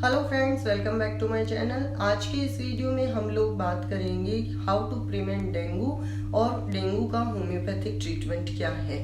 Hello friends, welcome back to my channel. आज के इस वीडियो में हम लोग बात करेंगे हाउ टू प्रिवेंट डेंगू और डेंगू का होम्योपैथिक ट्रीटमेंट क्या है।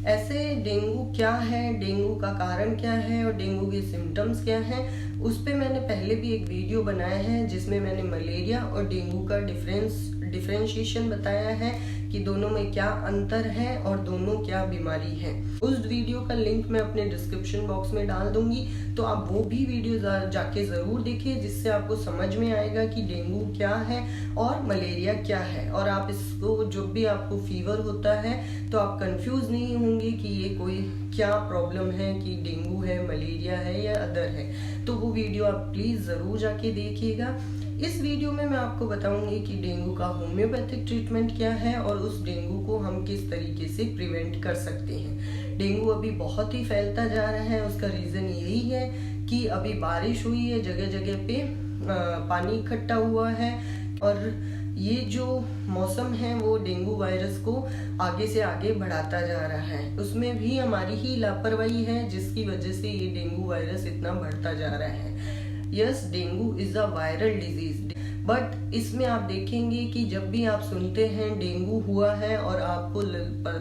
ऐसे डेंगू क्या है, डेंगू का कारण क्या है और डेंगू के सिम्टम्स क्या हैं, उस पे मैंने पहले भी एक वीडियो बनाया है जिसमें मैंने मलेरिया और डेंगू का डिफरेंशिएशन बताया है कि दोनों में क्या अंतर है और दोनों क्या बीमारी है। उस वीडियो का लिंक मैं अपने डिस्क्रिप्शन बॉक्स में डाल दूंगी, तो आप वो भी वीडियो जाके जरूर देखिए, जिससे आपको समझ में आएगा कि डेंगू क्या है और मलेरिया क्या है। और आप इसको जब भी आपको फीवर होता है तो आप कंफ्यूज नहीं होंगे कि ये कोई क्या प्रॉब्लम है, कि डेंगू है, मलेरिया है या अदर है। तो वो वीडियो आप प्लीज जरूर जाके देखिएगा। इस वीडियो में मैं आपको बताऊंगी कि डेंगू का होम्योपैथिक ट्रीटमेंट क्या है और उस डेंगू को हम किस तरीके से प्रिवेंट कर सकते हैं। डेंगू अभी बहुत ही फैलता जा रहा है, उसका रीजन यही है कि अभी बारिश हुई है, जगह जगह पे पानी इकट्ठा हुआ है और ये जो मौसम है वो डेंगू वायरस को आगे से आगे बढ़ाता जा रहा है। उसमें भी हमारी ही लापरवाही है जिसकी वजह से ये डेंगू वायरस इतना बढ़ता जा रहा है। Yes, dengue is a viral disease, but इसमें आप देखेंगे कि जब भी आप सुनते हैं डेंगू हुआ है और आपको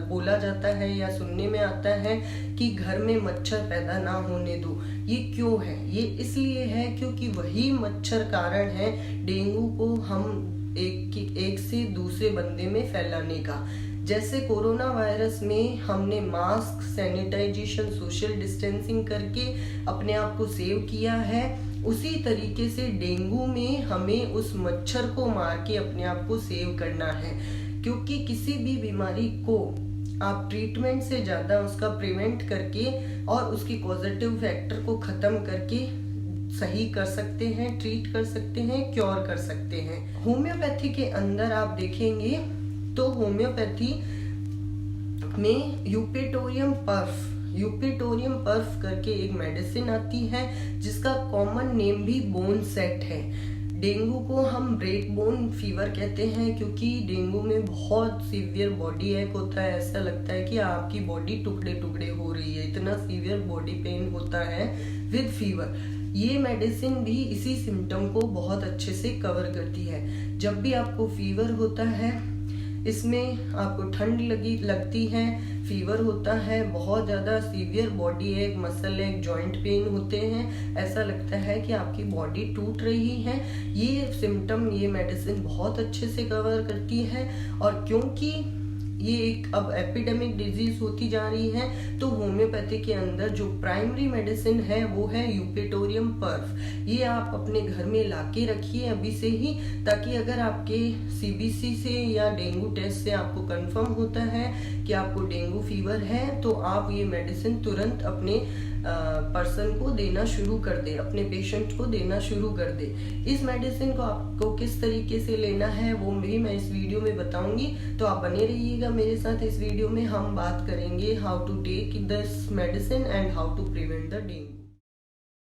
बोला जाता है या सुनने में आता है कि घर में मच्छर पैदा ना होने दो। ये क्यों है? ये इसलिए है क्योंकि वही मच्छर कारण है डेंगू को हम एक से दूसरे बंदे में फैलाने का। जैसे कोरोना वायरस में हमने मास्क, सैनिटाइजेशन, सोशल डिस्टेंसिंग करके अपने आप को सेव किया है, उसी तरीके से डेंगू में हमें उस मच्छर को मार के अपने आप को सेव करना है। क्योंकि किसी भी बीमारी को आप ट्रीटमेंट से ज्यादा उसका प्रिवेंट करके और उसकी पॉजिटिव फैक्टर को खत्म करके सही कर सकते हैं, ट्रीट कर सकते हैं, क्योर कर सकते हैं। होम्योपैथी के अंदर आप देखेंगे तो होम्योपैथी में यूपेटोरियम पर्फ करके एक मेडिसिन आती है जिसका कॉमन नेम भी बोन सेट है। डेंगू को हम ब्रेक बोन फीवर कहते हैं क्योंकि डेंगू में बहुत सीवियर बॉडी एक होता है। ऐसा लगता है कि आपकी बॉडी टुकड़े टुकड़े हो रही है, इतना सीवियर बॉडी पेन होता है विद फीवर। ये मेडिसिन भी इसी सिम्टम को बहुत अच्छे से कवर करती है। जब भी आपको फीवर होता है, इसमें आपको ठंड लगती है, फीवर होता है, बहुत ज्यादा सीवियर बॉडी एक, मसल एक, जॉइंट पेन होते हैं, ऐसा लगता है कि आपकी बॉडी टूट रही है, ये सिम्टम ये मेडिसिन बहुत अच्छे से कवर करती है। और क्योंकि ये एक अब एपिडेमिक डिजीज होती जा रही है, तो होम्योपैथी के अंदर जो प्राइमरी मेडिसिन है वो है यूपेटोरियम पर्फ। ये आप अपने घर में लाके रखिए अभी से ही, ताकि अगर आपके सीबीसी से या डेंगू टेस्ट से आपको कंफर्म होता है कि आपको डेंगू फीवर है, तो आप ये मेडिसिन तुरंत अपने पर्सन को देना शुरू कर दे, अपने पेशेंट को देना शुरू कर दे। इस मेडिसिन को आपको किस तरीके से लेना है वो भी मैं इस वीडियो में बताऊंगी, तो आप बने रहिएगा मेरे साथ। इस वीडियो में हम बात करेंगे how to take this medicine and how to prevent the dengue.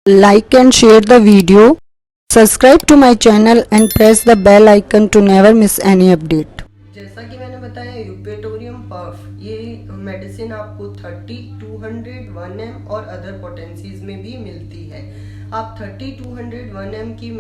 Like and share the video, subscribe to my channel and press the bell icon to never miss any update. जैसा कि मैंने बताया, Eupatorium पर्फ ये medicine आपको 30, 200, 1M और other potencies में भी मिलती है। आप 30, 200, 1M की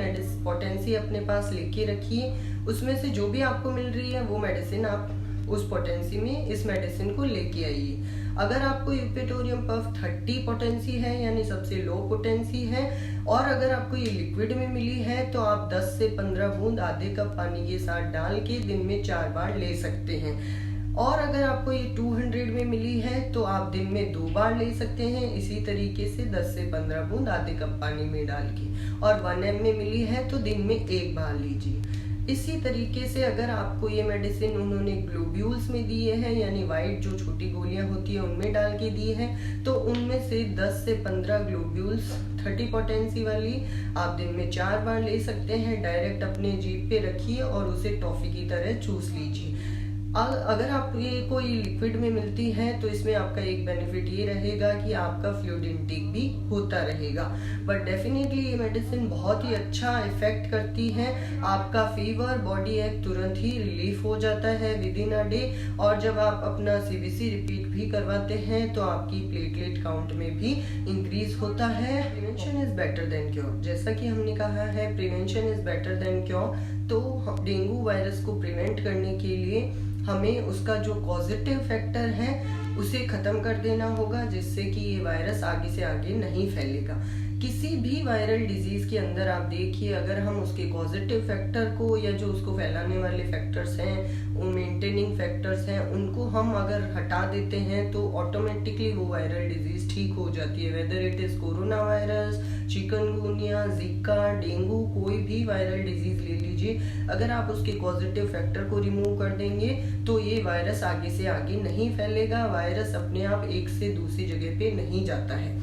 पोटेंसी अपने पास लेके रखिए। उसमें से जो भी आपको मिल रही है वो मेडिसिन आप उस पोटेंसी में इस मेडिसिन को लेके आइए। अगर आपको यूपेटोरियम पर्फ 30 पोटेंसी है, यानी सबसे लो पोटेंसी है, और अगर आपको ये लिक्विड में मिली है, तो आप 10 से 15 बूंद आधे कप पानी के साथ डाल के दिन में 4 बार ले सकते हैं। और अगर आपको ये 200 में मिली है तो आप दिन में 2 बार ले सकते हैं, इसी तरीके से 10 से 15 बूंद आधे कप पानी में डाल के। और 1M में मिली है तो दिन में 1 बार लीजिए। इसी तरीके से अगर आपको ये मेडिसिन उन्होंने ग्लोब्यूल्स में दिए हैं, यानी वाइट जो छोटी गोलियां होती है उनमें डाल के दी है, तो उनमें से 10 से 15 ग्लोब्यूल्स 30 पोटेंसी वाली आप दिन में 4 बार ले सकते हैं। डायरेक्ट अपने जीभ पे रखिए और उसे टॉफी की तरह चूस लीजिए। अगर आप ये कोई लिक्विड में मिलती है तो इसमें आपका एक बेनिफिट ये रहेगा कि आपका फ्लूइड इनटेक भी होता रहेगा। बट डेफिनेटली ये मेडिसिन बहुत ही अच्छा इफेक्ट करती है। आपका फीवर, बॉडी एक तुरंत ही रिलीफ हो जाता है विद इन अ डे। और जब आप अपना सीबीसी रिपीट भी करवाते हैं तो आपकी प्लेटलेट काउंट में भी इंक्रीज होता है। Prevention is better than cure, जैसा कि हमने कहा है prevention is better than cure. तो डेंगू वायरस को प्रिवेंट करने के लिए हमें उसका जो पॉजिटिव फैक्टर है उसे खत्म कर देना होगा, जिससे कि ये वायरस आगे से आगे नहीं फैलेगा। किसी भी वायरल डिजीज के अंदर आप देखिए, अगर हम उसके पॉजिटिव फैक्टर को या जो उसको फैलाने वाले फैक्टर्स हैं, वो मेंटेनिंग फैक्टर्स हैं, उनको हम अगर हटा देते हैं तो ऑटोमेटिकली वो वायरल डिजीज ठीक हो जाती है। Whether it is corona virus, chikungunya, जिका, डेंगू, कोई भी वायरल डिजीज ले लीजिए, अगर आप उसके पॉजिटिव फैक्टर को रिमूव कर देंगे तो ये वायरस आगे से आगे नहीं फैलेगा। वायरस अपने आप एक से दूसरी जगह पे नहीं जाता है।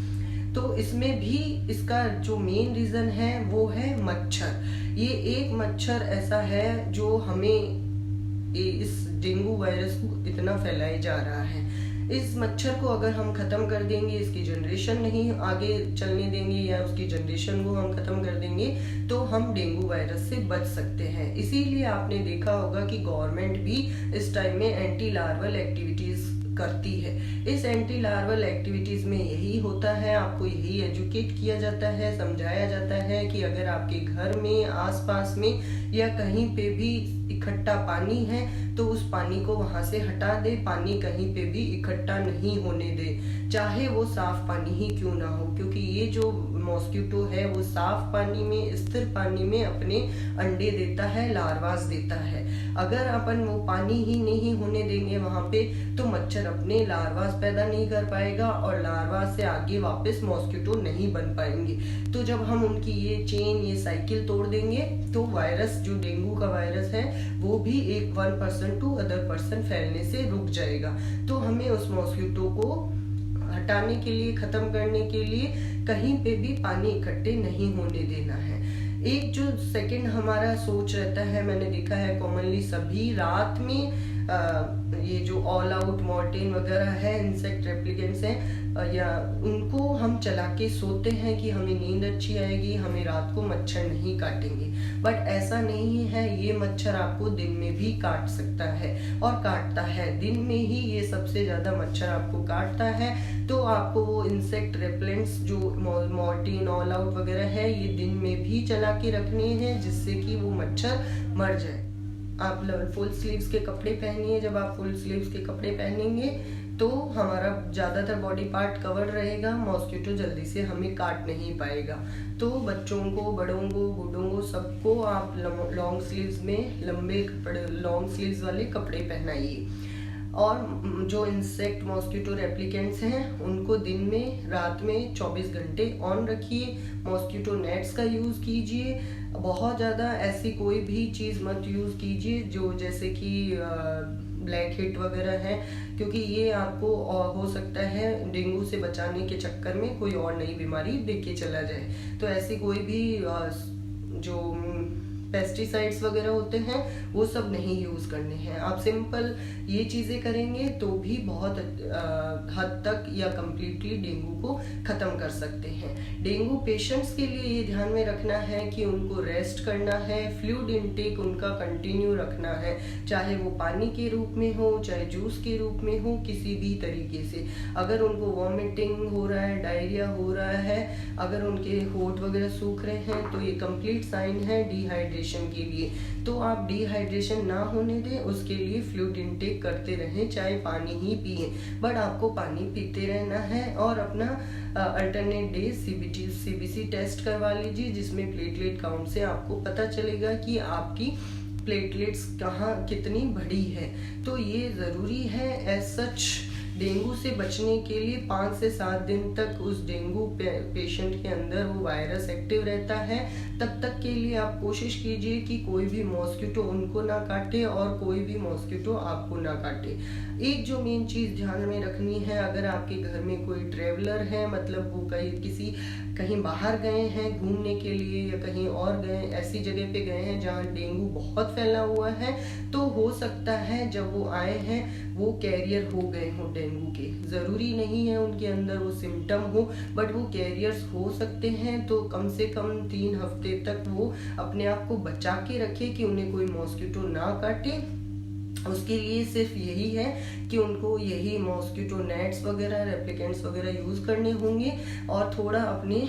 तो इसमें भी इसका जो मेन रीजन है वो है मच्छर। ये एक मच्छर ऐसा है जो हमें इस डेंगू वायरस को इतना फैलाए जा रहा है। इस मच्छर को अगर हम खत्म कर देंगे, इसकी जनरेशन नहीं आगे चलने देंगे या उसकी जनरेशन को हम खत्म कर देंगे तो हम डेंगू वायरस से बच सकते हैं। इसीलिए आपने देखा होगा कि गवर्नमेंट भी इस टाइम में एंटी लार्वल एक्टिविटीज करती है। इस एंटी लार्वल एक्टिविटीज में यही होता है, आपको यही एजुकेट किया जाता है, समझाया जाता है कि अगर आपके घर में, आसपास में या कहीं पे भी इकट्ठा पानी है तो उस पानी को वहां से हटा दे। पानी कहीं पे भी इकट्ठा नहीं होने दे, चाहे वो साफ पानी ही क्यों ना हो, क्योंकि ये जो मॉस्किटो है वो साफ पानी में, स्थिर पानी में अपने अंडे देता है, लार्वास देता है। अगर अपन वो पानी ही नहीं होने देंगे वहां पे तो मच्छर अपने लार्वास पैदा नहीं कर पाएगा और लार्वास से आगे वापस मॉस्किटो नहीं बन पाएंगे। तो जब हम उनकी ये चेन, ये साइकिल तोड़ देंगे तो वायरस, जो डेंगू का वायरस है, वो भी एक 1% टू अदर पर्सन फैलने से रुक जाएगा। तो हमें उस मॉस्किटो को हटाने के लिए, खत्म करने के लिए कहीं पे भी पानी इकट्ठे नहीं होने देना है। एक जो सेकंड हमारा सोच रहता है, मैंने देखा है कॉमनली सभी रात में ये जो ऑल आउट, मॉर्टिन वगैरह है, इंसेक्ट रेप्लिकेंट्स हैं, या उनको हम चला के सोते हैं कि हमें नींद अच्छी आएगी, हमें रात को मच्छर नहीं काटेंगे। बट ऐसा नहीं है, ये मच्छर आपको दिन में भी काट सकता है और काटता है। दिन में ही ये सबसे ज्यादा मच्छर आपको काटता है। तो आपको वो इंसेक्ट रेपेलेंट्स जो मॉर्टिन, ऑल आउट वगैरह है, ये दिन में भी चला के रखने हैं जिससे कि वो मच्छर मर जाए। आप फुल स्लीव्स के कपड़े पहनिए। जब आप फुल स्लीव्स के कपड़े पहनेंगे तो हमारा ज्यादातर बॉडी पार्ट कवर रहेगा, मॉस्किटो जल्दी से हमें काट नहीं पाएगा। तो बच्चों को, बड़ों को, बूढ़ों को, सबको आप लॉन्ग स्लीव्स में, लंबे कपड़े, लॉन्ग स्लीव्स वाले कपड़े पहनाइए। और जो इंसेक्ट मॉस्किटो रेप्लिकेंट्स हैं उनको दिन में, रात में 24 घंटे ऑन रखिए। मॉस्किटो नेट्स का यूज कीजिए। बहुत ज्यादा ऐसी कोई भी चीज मत यूज कीजिए जो जैसे कि ब्लैक हिट वगैरह है, क्योंकि ये आपको हो सकता है डेंगू से बचाने के चक्कर में कोई और नई बीमारी देके चला जाए। तो ऐसी कोई भी जो पेस्टिसाइड्स वगैरह होते हैं वो सब नहीं यूज करने हैं। आप सिंपल ये चीजें करेंगे तो भी बहुत हद तक या कंप्लीटली डेंगू को खत्म कर सकते हैं। डेंगू पेशेंट्स के लिए ये ध्यान में रखना है कि उनको रेस्ट करना है, फ्लूइड इनटेक उनका कंटिन्यू रखना है, चाहे वो पानी के रूप में हो, चाहे जूस के रूप में हो, किसी भी तरीके से। अगर उनको वॉमिटिंग हो रहा है, डायरिया हो रहा है, अगर उनके होंठ वगैरह सूख रहे हैं तो ये कंप्लीट साइन है डिहाइड्रेशन के लिए। तो आप डिहाइड्रेशन ना होने दें, उसके लिए फ्लूइड इनटेक करते रहें, चाहे पानी ही पिए, बट आपको पानी पीते रहना है। और अपना अल्टरनेट डे सीबीसी टेस्ट करवा लीजिए, जिसमें प्लेटलेट काउंट से आपको पता चलेगा कि आपकी प्लेटलेट्स कहाँ कितनी बढ़ी है। तो ये जरूरी है। एज सच डेंगू से बचने के लिए 5 से 7 दिन तक उस डेंगू पेशेंट के अंदर वो वायरस एक्टिव रहता है। तब तक के लिए आप कोशिश कीजिए कि कोई भी मॉस्किटो उनको ना काटे और कोई भी मॉस्किटो आपको ना काटे। एक जो मेन चीज ध्यान में रखनी है, अगर आपके घर में कोई ट्रेवलर है, मतलब वो कहीं किसी कहीं बाहर गए हैं घूमने के लिए या कहीं और गए, ऐसी जगह पे गए हैं जहाँ डेंगू बहुत फैला हुआ है, तो हो सकता है जब वो आए हैं वो कैरियर हो गए हों डेंगू के। ज़रूरी नहीं है उनके अंदर वो सिम्टम हो, बट वो कैरियर्स हो सकते हैं। तो कम से कम 3 हफ्ते तक वो अपने आप को बचा के रखे कि उन्हें कोई मॉस्किटो ना काटे। उसके लिए सिर्फ यही है कि उनको यही मॉस्किटो नेट्स वगैरह, रेप्लिकेंट्स वगैरह यूज़ करने होंगे, और थोड़ा अपने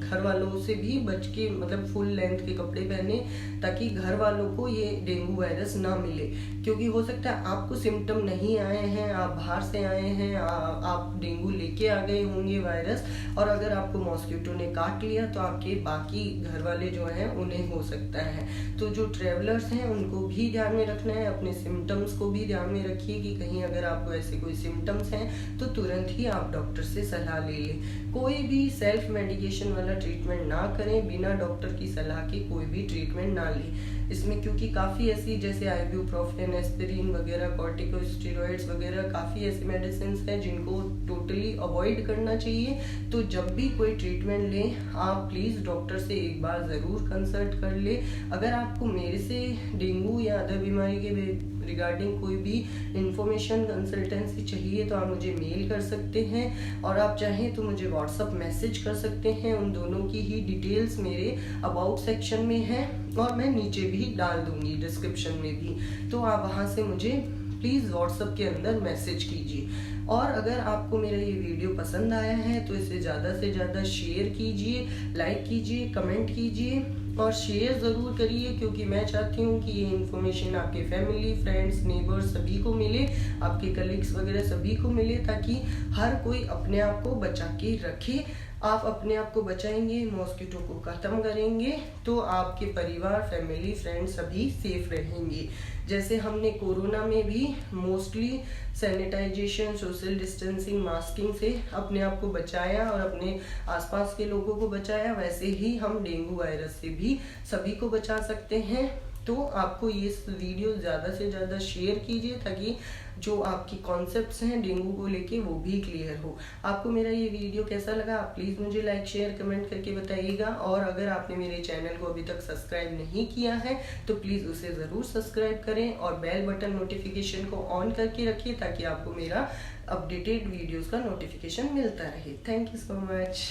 घर वालों से भी बच के, मतलब फुल लेंथ के कपड़े पहने ताकि घर वालों को ये डेंगू वायरस ना मिले। क्योंकि हो सकता है आपको सिम्टम नहीं आए हैं, आप बाहर से आए हैं, आप डेंगू लेके आ गए होंगे वायरस, और अगर आपको मॉस्किटो ने काट लिया तो आपके बाकी घर वाले जो हैं उन्हें हो सकता है। तो जो ट्रेवलर्स हैं उनको भी ध्यान में रखना है, अपने सिम्टम्स को भी ध्यान में रखिए कि कहीं अगर आपको ऐसे कोई सिम्टम्स हैं तो तुरंत ही आप डॉक्टर से सलाह ले लें। कोई भी सेल्फ मेडिकेशन वाला ट्रीटमेंट ना करें, बिना डॉक्टर की सलाह के कोई भी ट्रीटमेंट ना लें इसमें, क्योंकि काफ़ी ऐसी जैसे आइब्यूप्रोफेन, एस्पिरिन वगैरह, कॉर्टिकोस्टेरॉइड्स वगैरह काफ़ी ऐसी मेडिसिन हैं जिनको टोटली अवॉइड करना चाहिए। तो जब भी कोई ट्रीटमेंट लें आप प्लीज़ डॉक्टर से एक बार ज़रूर कंसल्ट कर ले। अगर आपको मेरे से डेंगू या अदर बीमारी के रिगार्डिंग कोई भी इंफॉर्मेशन, कंसल्टेंसी चाहिए तो आप मुझे मेल कर सकते हैं, और आप चाहें तो मुझे व्हाट्सअप मैसेज कर सकते हैं। उन दोनों की ही डिटेल्स मेरे अबाउट सेक्शन में है और मैं नीचे भी डाल दूंगी डिस्क्रिप्शन में भी, तो आप वहां से मुझे प्लीज़ व्हाट्सएप के अंदर मैसेज कीजिए। और अगर आपको मेरा ये वीडियो पसंद आया है तो इसे ज़्यादा से ज़्यादा शेयर कीजिए, लाइक कीजिए, कमेंट कीजिए और शेयर ज़रूर करिए, क्योंकि मैं चाहती हूँ कि ये इन्फॉर्मेशन आपके फैमिली, फ्रेंड्स, नेबर्स सभी को मिले, आपके कलीग्स वगैरह सभी को मिले, ताकि हर कोई अपने आप को बचा के रखे। आप अपने आप को बचाएंगे, मॉस्किटो को ख़त्म करेंगे, तो आपके परिवार, फैमिली, फ्रेंड्स सभी सेफ रहेंगे। जैसे हमने कोरोना में भी mostly sanitisation, social distancing, masking से अपने आप को बचाया और अपने आसपास के लोगों को बचाया, वैसे ही हम डेंगू वायरस से भी सभी को बचा सकते हैं। तो आपको ये वीडियो ज़्यादा से ज़्यादा शेयर कीजिए ताकि जो आपकी कॉन्सेप्ट्स हैं डेंगू को लेके वो भी क्लियर हो। आपको मेरा ये वीडियो कैसा लगा आप प्लीज़ मुझे लाइक, शेयर, कमेंट करके बताइएगा। और अगर आपने मेरे चैनल को अभी तक सब्सक्राइब नहीं किया है तो प्लीज़ उसे ज़रूर सब्सक्राइब करें और बेल बटन नोटिफिकेशन को ऑन करके रखिए ताकि आपको मेरा अपडेटेड वीडियोज़ का नोटिफिकेशन मिलता रहे। Thank you so much.